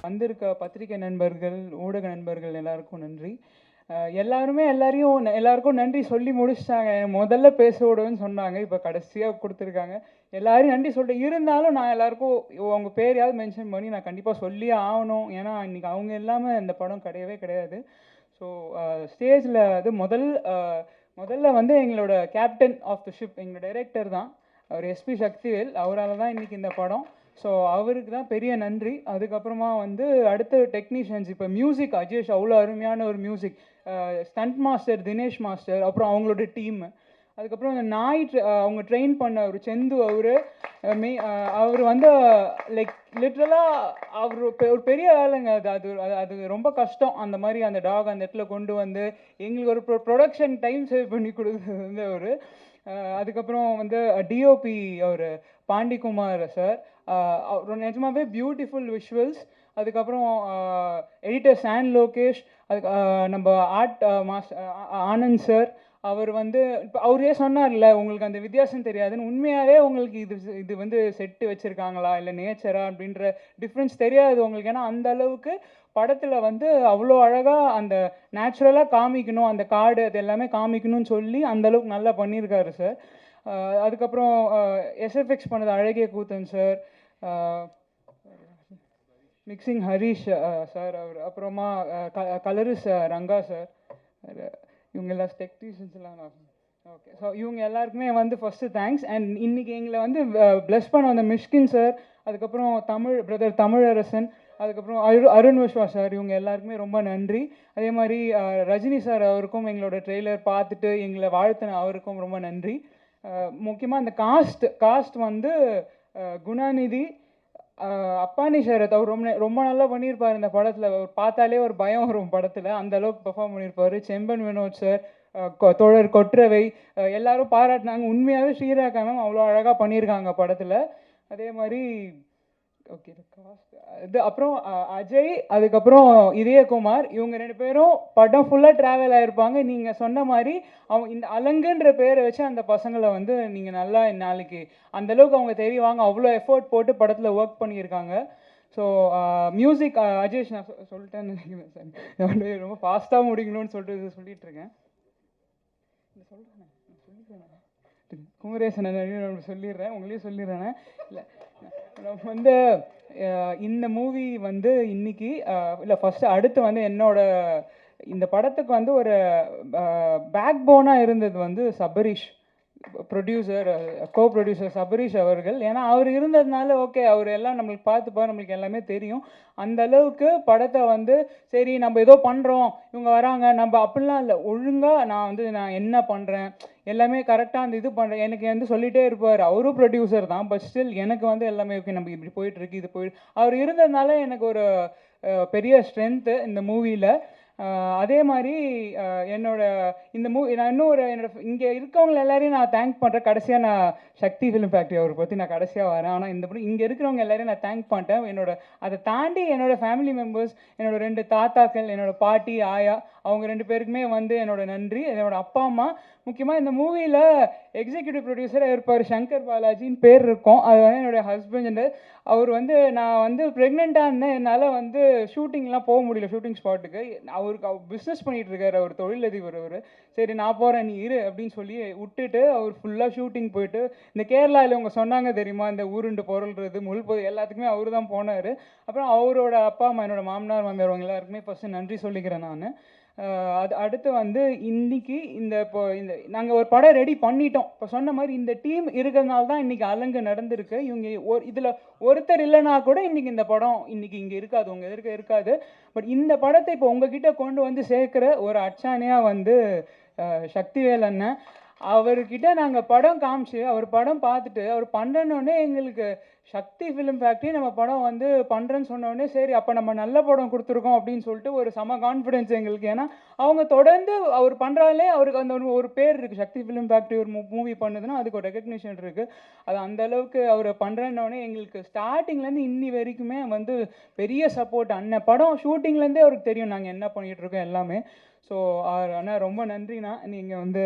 வந்திருக்க பத்திரிகை நண்பர்கள், ஊடக நண்பர்கள் எல்லாருக்கும் நன்றி. எல்லாருமே எல்லாருக்கும் நன்றி சொல்லி முடிச்சிட்டாங்க. முதல்ல பேச விடுவேன்னு சொன்னாங்க. இப்போ கடைசியாக கொடுத்துருக்காங்க. எல்லாரும் நன்றி சொல்லிட்டு இருந்தாலும் நான் எல்லாருக்கும் அவங்க பேரையாவது மென்ஷன் பண்ணி நான் கண்டிப்பாக சொல்லியே ஆகணும். ஏன்னா இன்னைக்கு அவங்க இல்லாமல் இந்த படம் கிடையவே கிடையாது. ஸோ ஸ்டேஜில் அது முதல்ல வந்து எங்களோட கேப்டன் ஆஃப் த ஷிப் எங்களோட டைரக்டர் தான், அவர் எஸ்பி சக்திவேல். அவரால் தான் இன்றைக்கி இந்த படம். ஸோ அவருக்கு தான் பெரிய நன்றி. அதுக்கப்புறமா வந்து அடுத்த டெக்னீஷியன்ஸ், இப்போ மியூசிக் அஜேஷ் அவ்வளோ அருமையான ஒரு music, stunt master Dinesh master, அப்புறம் அவங்களோட டீம், அதுக்கப்புறம் அந்த அவங்க ட்ரெயின் பண்ண ஒரு செந்து அவர் வந்து லைக் லிட்ரலாக அவர் ஒரு பெரிய வேலைங்க. அது ரொம்ப கஷ்டம். அந்த மாதிரி அந்த டாக் அந்த இடத்துல கொண்டு வந்து எங்களுக்கு ஒரு ப்ரொடக்ஷன் டைம் சேவ் பண்ணி கொடுத்தது வந்து அவர். அதுக்கப்புறம் வந்து டிஓபி அவர் பாண்டிகுமார் சார், நிஜமாவே பியூட்டிஃபுல் விஷுவல்ஸ். அதுக்கப்புறம் எடிட்டர் சான் லோகேஷ், அதுக்கு நம்ம ஆர்ட் மாஸ்டர் ஆனந்த் சார். அவர் வந்து இப்போ அவரே சொன்னார்ல உங்களுக்கு அந்த வித்தியாசம் தெரியாதுன்னு. உண்மையாகவே உங்களுக்கு இது வந்து செட்டு வச்சுருக்காங்களா இல்லை நேச்சரா அப்படின்ற டிஃப்ரென்ஸ் தெரியாது உங்களுக்கு. ஏன்னா அந்த அளவுக்கு படத்தில் வந்து அவ்வளோ அழகாக அந்த நேச்சுரலாக காமிக்கணும், அந்த காடு அது எல்லாமே காமிக்கணும்னு சொல்லி அந்தளவுக்கு நல்லா பண்ணியிருக்காரு சார். அதுக்கப்புறம் எஸ்எஃப்எக்ஸ் பண்ணது அழகிய கூத்தன் சார், மிக்சிங் ஹரீஷ் சார், அவர் அப்புறமா கலரிஸ் ரங்கா சார், இவங்க எல்லாம் டெக்னீஷியன்ஸ்லாம். ஓகே, ஸோ இவங்க எல்லாருக்குமே வந்து ஃபஸ்ட்டு தேங்க்ஸ். அண்ட் இன்றைக்கி எங்களை வந்து ப்ளஸ் பண்ண வந்த மிஷ்கின் சார், அதுக்கப்புறம் பிரதர் தமிழரசன், அதுக்கப்புறம் அருண் விஸ்வா சார், இவங்க எல்லாருக்குமே ரொம்ப நன்றி. அதே மாதிரி ரஜினி சார் அவருக்கும் எங்களோட ட்ரெய்லர் பார்த்துட்டு எங்களை வாழ்த்தின அவருக்கும் ரொம்ப நன்றி. முக்கியமாக இந்த காஸ்ட் வந்து குணாநிதி, அப்பானி ஷரத், அவர் ரொம்ப நல்லா பண்ணியிருப்பார் இந்த படத்தில். பார்த்தாலே ஒரு பயம் வரும் படத்தில், அந்த அளவுக்கு பெர்ஃபார்ம் பண்ணியிருப்பார். செம்பன் வினோத் சார், தோழர் கொற்றவை, எல்லாரும் பாராட்டினாங்க. உண்மையாகவே ஸ்ரீரேகா மேம் அவ்வளோ அழகாக பண்ணியிருக்காங்க படத்தில். அதே மாதிரி ஓகே இது அப்புறம் அஜய், அதுக்கப்புறம் இதயகுமார், இவங்க 2 பேரும் படம் ஃபுல்லாக ட்ராவல் ஆகிருப்பாங்க. நீங்கள் சொன்ன மாதிரி அவங்க இந்த அலங்குன்ற பேரை வச்சு அந்த பசங்களை வந்து நீங்கள் நல்லா நாளைக்கு அந்தளவுக்கு அவங்க தெரிவாங்க. அவ்வளோ எஃபோர்ட் போட்டு படத்தில் ஒர்க் பண்ணியிருக்காங்க. ஸோ மியூசிக் அஜேஷ், நான் சொல்லிட்டேன்னு நினைக்கிறேன் சார், ரொம்ப ஃபாஸ்ட்டாக முடிக்கணும்னு சொல்லிட்டு இருக்கேன். குமரேசன் சொல்லிடுறேன், உங்களையும் சொல்லிடுறேன். இல்லை வந்து இந்த மூவி வந்து இன்னைக்கு இல்லை ஃபஸ்ட்டு அடுத்து வந்து என்னோட இந்த படத்துக்கு வந்து ஒரு பேக் போனாக இருந்தது வந்து சபரீஷ் ப்ரொடியூசர், ப்ரொடியூசர் சபரீஷ் அவர்கள். ஏன்னா அவர் இருந்ததுனால ஓகே, அவர் எல்லாம் நம்மளுக்கு பார்த்துப்பார், நம்மளுக்கு எல்லாமே தெரியும். அந்த அளவுக்கு படத்தை வந்து சரி நம்ம ஏதோ பண்ணுறோம், இவங்க வராங்க நம்ம அப்படிலாம் இல்லை, ஒழுங்காக நான் என்ன பண்ணுறேன் எல்லாமே கரெக்டாக அந்த இது பண்ணுறேன் எனக்கு வந்து சொல்லிகிட்டே இருப்பார். அவரும் ப்ரொடியூசர் தான், பட் ஸ்டில் எனக்கு வந்து எல்லாமே ஓகே நம்ம இப்படி போயிட்டுருக்கு இது அவர் இருந்ததுனால எனக்கு ஒரு பெரிய ஸ்ட்ரென்த்து இந்த மூவியில். அதே மாதிரி என்னோட இந்த நான் என்னோட இங்கே இருக்கவங்க எல்லாரையும் நான் தேங்க் பண்ணுறேன். கடைசியாக நான் சக்தி ஃபிலிம் ஃபேக்ட்ரி அவரை பற்றி நான் கடைசியாக வரேன். ஆனால் இந்த இங்கே இருக்கிறவங்க எல்லாரையும் நான் தேங்க் பண்ணிட்டேன். அதை தாண்டி என்னோட ஃபேமிலி மெம்பர்ஸ், என்னோட 2 தாத்தாக்கள், என்னோட பாட்டி ஆயா, அவங்க 2 பேருக்குமே வந்து என்னோட நன்றி. என்னோட அப்பா அம்மா, முக்கியமாக இந்த மூவியில் எக்ஸிக்யூட்டிவ் ப்ரொடியூசராக இருப்பார் சங்கர் பாலாஜின்னு பேர் இருக்கும். அது வந்து என்னுடைய ஹஸ்பண்ட். அவர் வந்து நான் வந்து ப்ரெக்னெண்ட்டாக இருந்தேன், என்னால் வந்து ஷூட்டிங்லாம் போக முடியல, ஷூட்டிங் ஸ்பாட்டுக்கு. அவர் பிஸ்னஸ் பண்ணிகிட்டு இருக்காரு, அவர் தொழிலதிபர். அவர் சரி நான் போகிறேன் நீ இரு அப்படின்னு சொல்லி விட்டுட்டு அவர் ஃபுல்லாக ஷூட்டிங் போயிட்டு, இந்த கேரளாவில் அவங்க சொன்னாங்க தெரியுமா, இந்த ஊருண்டு பொருள்றது எல்லாத்துக்குமே அவர் தான் போனார். அப்புறம் அவரோட அப்பா அம்மா, என்னோட மாமனார் வந்தவங்க எல்லாருக்குமே ஃபஸ்ட்டு நன்றி சொல்லிக்கிறேன் நான். அது அடுத்து வந்து இன்னைக்கு இப்போ நாங்கள் ஒரு படம் ரெடி பண்ணிட்டோம். இப்போ சொன்ன மாதிரி இந்த டீம் இருக்கிறதுனால தான் இன்றைக்கி அலங்கு நடந்திருக்கு. இவங்க இதில் ஒருத்தர் இல்லைனா கூட இன்றைக்கி இந்த படம் இன்றைக்கி இங்கே இருக்காது, உங்கள் எதிர்க்க இருக்காது. பட் இந்த படத்தை இப்போ உங்ககிட்ட கொண்டு வந்து சேர்க்குற ஒரு அச்சாணியாக வந்து சக்திவேல் அண்ணன். அவர்கிட்ட நாங்கள் படம் காமிச்சு அவர் படம் பார்த்துட்டு அவர் பண்ணுறோன்னே எங்களுக்கு சக்தி ஃபிலிம் ஃபேக்ட்ரி நம்ம படம் வந்து பண்ணுறேன்னு சொன்னோடனே சரி அப்போ நம்ம நல்ல படம் கொடுத்துருக்கோம் அப்படின்னு சொல்லிட்டு ஒரு செம கான்ஃபிடென்ஸ் எங்களுக்கு. ஏன்னா அவங்க தொடர்ந்து அவர் பண்ணுறாலே அவருக்கு அந்த ஒரு பேர் இருக்குது, சக்தி ஃபிலிம் ஃபேக்ட்ரி ஒரு மூவி பண்ணுதுன்னா அதுக்கு ஒரு ரெகக்னிஷன் இருக்குது. அது அந்தளவுக்கு அவர் பண்ணுறேன்னொடனே எங்களுக்கு ஸ்டார்டிங்லேருந்து இன்னி வரைக்குமே வந்து பெரிய சப்போர்ட். அண்ணன் படம் ஷூட்டிங்லேருந்தே அவருக்கு தெரியும் நாங்கள் என்ன பண்ணிகிட்ருக்கோம் எல்லாமே. ஸோ ஆனால் ரொம்ப நன்றிண்ணா நீங்கள் வந்து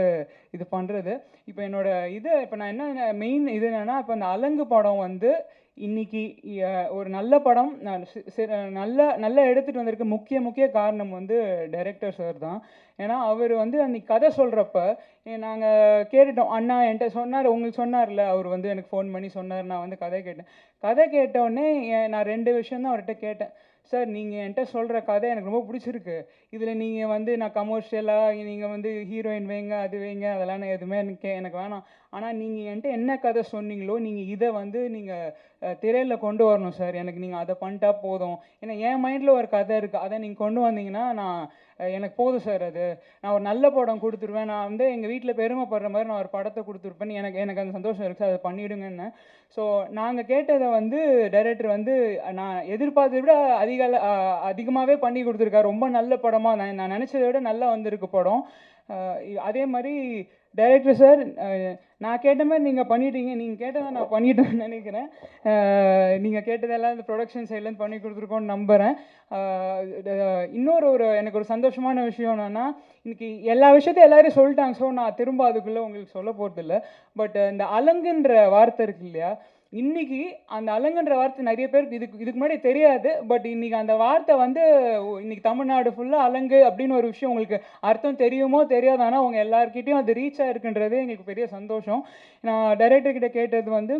இது பண்ணுறது. இப்போ என்னோடய இப்போ நான் என்ன மெயின் இது என்னென்னா, இப்போ இந்த அலங்கு படம் வந்து இன்னைக்கு ஒரு நல்ல படம் நல்லா எடுத்துகிட்டு வந்திருக்க முக்கிய காரணம் வந்து டைரக்டர் சார் தான். ஏன்னா அவர் வந்து அன்றைக்கி கதை சொல்கிறப்ப நாங்கள் கேட்டுட்டோம். அண்ணா என்கிட்ட சொன்னார், உங்களுக்கு சொன்னார்ல, அவர் வந்து எனக்கு ஃபோன் பண்ணி சொன்னார். நான் வந்து கதை கேட்டேன். கதை கேட்டவுடனே நான் 2 விஷயந்தான் அவர்கிட்ட கேட்டேன். சார், நீங்கள் என்கிட்ட சொல்கிற கதை எனக்கு ரொம்ப பிடிச்சிருக்கு. இதில் நீங்கள் வந்து நான் கமர்ஷியலாக நீங்கள் வந்து ஹீரோயின் வைங்க, அது வைங்க, அதெல்லாம் நான் எதுவுமே எனக்கு வேணாம். ஆனால் நீங்கள் என்கிட்ட என்ன கதை சொன்னீங்களோ, நீங்கள் இதை வந்து நீங்கள் திரையில் கொண்டு வரணும் சார். எனக்கு நீங்கள் அதை பண்ணிட்டா போதும். ஏன்னா என் மைண்டில் ஒரு கதை இருக்குது, அதை நீங்கள் கொண்டு வந்தீங்கன்னா எனக்கு போதும் சார். அது நான் ஒரு நல்ல படம் கொடுத்துருவேன். நான் வந்து எங்கள் வீட்டில் பெருமைப்படுற மாதிரி நான் ஒரு படத்தை கொடுத்துருப்பேன். எனக்கு அந்த சந்தோஷம் இருக்குது. அதை பண்ணிவிடுங்கன்னு. ஸோ நாங்கள் கேட்டதை வந்து டைரக்டர் வந்து நான் எதிர்பார்த்ததை விட அதிகமாகவே பண்ணி கொடுத்துருக்காரு. ரொம்ப நல்ல படமாக நான் நினச்சதை விட நல்லா வந்திருக்கு படம். அதே மாதிரி டைரக்டர் சார், நான் கேட்ட மாதிரி நீங்கள் பண்ணிட்டீங்க. நீங்கள் கேட்டதை நான் பண்ணிட்டேன்னு நினைக்கிறேன். நீங்கள் கேட்டதெல்லாம் இந்த ப்ரொடக்ஷன் சைட்லேருந்து பண்ணி கொடுத்துருக்கோன்னு நம்புகிறேன். இன்னொரு எனக்கு ஒரு சந்தோஷமான விஷயம் என்னென்னா, இன்றைக்கி எல்லா விஷயத்தையும் எல்லோரும் சொல்லிட்டாங்க. ஸோ நான் திரும்ப அதுக்குள்ளே உங்களுக்கு சொல்ல போகிறதில்ல. பட் இந்த அலங்குன்ற வார்த்தை இருக்கு இல்லையா, இன்றைக்கி அந்த அலங்குன்ற வார்த்தை நிறைய பேருக்கு இதுக்கு முன்னாடி தெரியாது. பட் இன்றைக்கி அந்த வார்த்தை வந்து இன்றைக்கி தமிழ்நாடு ஃபுல்லாக அலங்கு அப்படின்னு ஒரு விஷயம் உங்களுக்கு அர்த்தம் தெரியுமோ தெரியாது. ஆனால் அவங்க எல்லாருக்கிட்டையும் அது ரீச் ஆகிருக்குன்றதே எங்களுக்கு பெரிய சந்தோஷம். நான் டைரக்டர்கிட்ட கேட்டது வந்து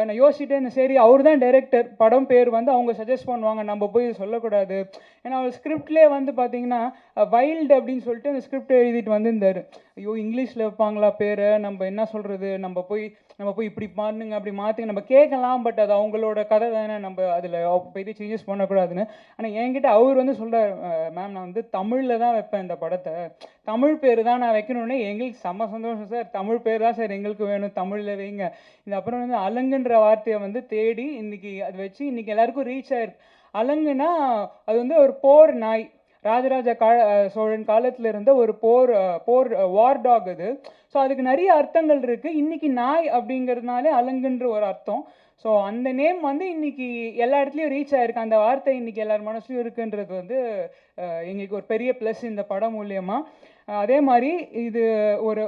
நான் யோசிச்சுட்டே இருந்தேன். சரி, அவர் தான் டைரக்டர், படம் பேர் வந்து அவங்க சஜஸ்ட் பண்ணுவாங்க, நம்ம போய் சொல்லக்கூடாது. ஏன்னா அவர் ஸ்கிரிப்ட்லேயே வந்து பார்த்தீங்கன்னா வைல்டு அப்படின்னு சொல்லிட்டு அந்த ஸ்கிரிப்ட் எழுதிட்டு வந்திருந்தார். ஐயோ, இங்கிலீஷில் வைப்பாங்களா பேரை, நம்ம என்ன சொல்கிறது, நம்ம போய் இப்படி பண்ணுங்க அப்படி மாற்றுங்க, நம்ம கேட்கலாம். பட் அது அவங்களோட கதை தானே, நம்ம அதில் பெரிய சேஞ்சஸ் பண்ணக்கூடாதுன்னு. ஆனால் என்கிட்ட அவர் வந்து சொல்கிறார், மேம் நான் வந்து தமிழில் தான் வைப்பேன் இந்த படத்தை, தமிழ் பேர் தான் நான் வைக்கணுன்னே. எங்களுக்கு செம்ம சந்தோஷம் சார், தமிழ் பேர் தான் சார் எங்களுக்கு வேணும், தமிழில் வைங்க. இந்த அப்புறம் வந்து அலங்குன்ற வார்த்தையை வந்து தேடி இன்றைக்கி அது வச்சு இன்றைக்கி எல்லாருக்கும் ரீச் ஆயிருக்கு. அலங்குனா அது வந்து ஒரு போர் நாய். ராஜராஜ சோழன் காலத்தில் இருந்த ஒரு போர் வார் டாக் அது. ஸோ அதுக்கு நிறைய அர்த்தங்கள் இருக்குது. இன்றைக்கி நாய் அப்படிங்கிறதுனாலே அலங்குன்ற ஒரு அர்த்தம். ஸோ அந்த நேம் வந்து இன்றைக்கி எல்லா இடத்துலையும் ரீச் ஆகிருக்கு. அந்த வார்த்தை இன்றைக்கி எல்லார் மனசுலையும் இருக்குன்றது வந்து எங்களுக்கு ஒரு பெரிய ப்ளஸ் இந்த படம் மூலியமாக. அதே மாதிரி இது ஒரு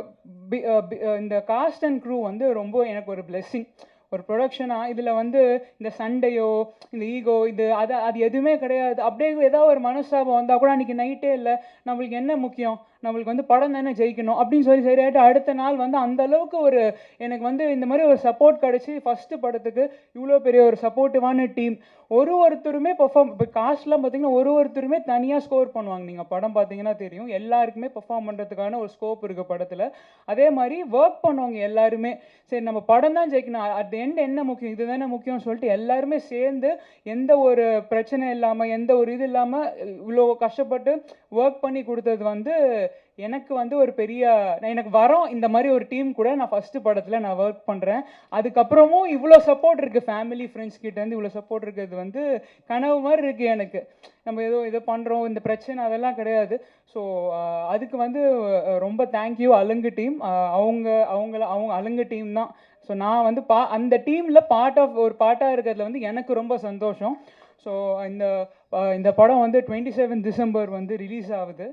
இந்த காஸ்ட் அண்ட் க்ரூ வந்து ரொம்ப எனக்கு ஒரு பிளெஸ்ஸிங். ஒரு ப்ரொடக்ஷனாக இதில் வந்து இந்த சண்டையோ இந்த ஈகோ அது எதுவுமே கிடையாது. அப்படியே ஏதாவது ஒரு மனஸ்தாபம் வந்தால் கூட அன்றைக்கி நைட்டே இல்லை, நம்மளுக்கு என்ன முக்கியம், நம்மளுக்கு வந்து படம் தானே ஜெயிக்கணும் அப்படின்னு சரியாயிட்டு அடுத்த நாள் வந்து அந்தளவுக்கு ஒரு எனக்கு வந்து இந்த மாதிரி ஒரு சப்போர்ட் கிடச்சி. ஃபஸ்ட்டு படத்துக்கு இவ்வளோ பெரிய ஒரு சப்போர்ட்டிவான டீம். ஒருத்தருமே பெர்ஃபார்ம், இப்போ காஸ்ட்லாம் பார்த்தீங்கன்னா ஒருத்தருமே தனியாக ஸ்கோர் பண்ணுவாங்க. நீங்கள் படம் பார்த்தீங்கன்னா தெரியும், எல்லாருக்குமே பெர்ஃபார்ம் பண்ணுறதுக்கான ஒரு ஸ்கோப் இருக்குது படத்தில். அதே மாதிரி ஒர்க் பண்ணுவாங்க எல்லாருமே. சரி, நம்ம படம் தான் ஜெயிக்கணும், அட் எண்ட் என்ன முக்கியம், இது தானே முக்கியம்னு சொல்லிட்டு எல்லாருமே சேர்ந்து எந்த ஒரு பிரச்சனை இல்லாமல் எந்த ஒரு இது இல்லாமல் இவ்வளோ கஷ்டப்பட்டு ஒர்க் பண்ணி கொடுத்தது வந்து எனக்கு வந்து ஒரு பெரிய எனக்கு வரோம். இந்த மாதிரி ஒரு டீம் கூட நான் ஃபஸ்ட்டு படத்தில் நான் ஒர்க் பண்ணுறேன். அதுக்கப்புறமும் இவ்வளோ சப்போர்ட் இருக்குது, ஃபேமிலி ஃப்ரெண்ட்ஸ் கிட்டேருந்து இவ்வளோ சப்போர்ட் இருக்கிறது வந்து கனவு மாதிரி இருக்குது எனக்கு. நம்ம இதை பண்ணுறோம், இந்த பிரச்சனை அதெல்லாம் கிடையாது. ஸோ அதுக்கு வந்து ரொம்ப தேங்க்யூ அலங்கு டீம். அவங்க அலங்கு டீம் தான். ஸோ நான் வந்து அந்த டீமில் ஒரு பார்ட்டாக இருக்கிறதுல வந்து எனக்கு ரொம்ப சந்தோஷம். ஸோ இந்த படம் வந்து 27 டிசம்பர் வந்து ரிலீஸ் ஆகுது.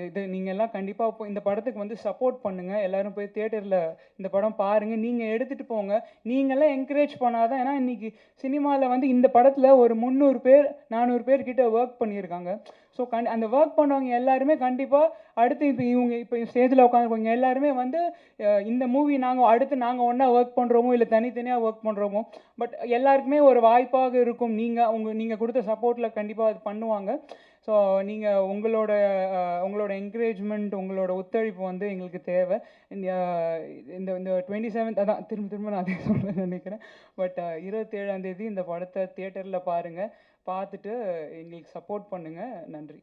இது நீங்கள் எல்லாம் கண்டிப்பாக இந்த படத்துக்கு வந்து சப்போர்ட் பண்ணுங்கள். எல்லோரும் போய் தியேட்டரில் இந்த படம் பாருங்கள், நீங்கள் எடுத்துகிட்டு போங்க. நீங்கள்லாம் என்கரேஜ் பண்ணாதான். ஏன்னா இன்றைக்கி சினிமாவில் வந்து இந்த படத்தில் ஒரு 300 பேர் 400 பேர் கிட்ட ஒர்க் பண்ணியிருக்காங்க. ஸோ அந்த ஒர்க் பண்ணவங்க எல்லாருமே கண்டிப்பாக அடுத்து இப்போ ஸ்டேஜில் உட்காந்துருக்கவங்க எல்லாருமே வந்து இந்த மூவி அடுத்து நாங்கள் ஒன்றா ஒர்க் பண்ணுறோமோ இல்லை தனித்தனியாக ஒர்க் பண்ணுறோமோ, பட் எல்லாருக்குமே ஒரு வாய்ப்பாக இருக்கும். நீங்கள் கொடுத்த சப்போர்ட்டில் கண்டிப்பாக அது பண்ணுவாங்க. ஸோ நீங்கள் உங்களோட என்கரேஜ்மெண்ட், உங்களோட ஒத்துழைப்பு வந்து எங்களுக்கு தேவை. இந்த 27 அதான் திரும்ப நான் அதே சொல்ல நினைக்கிறேன். பட் 27ஆம் தேதி இந்த படத்தை தியேட்டரில் பாருங்கள். பார்த்துட்டு எங்களுக்கு சப்போர்ட் பண்ணுங்கள். நன்றி.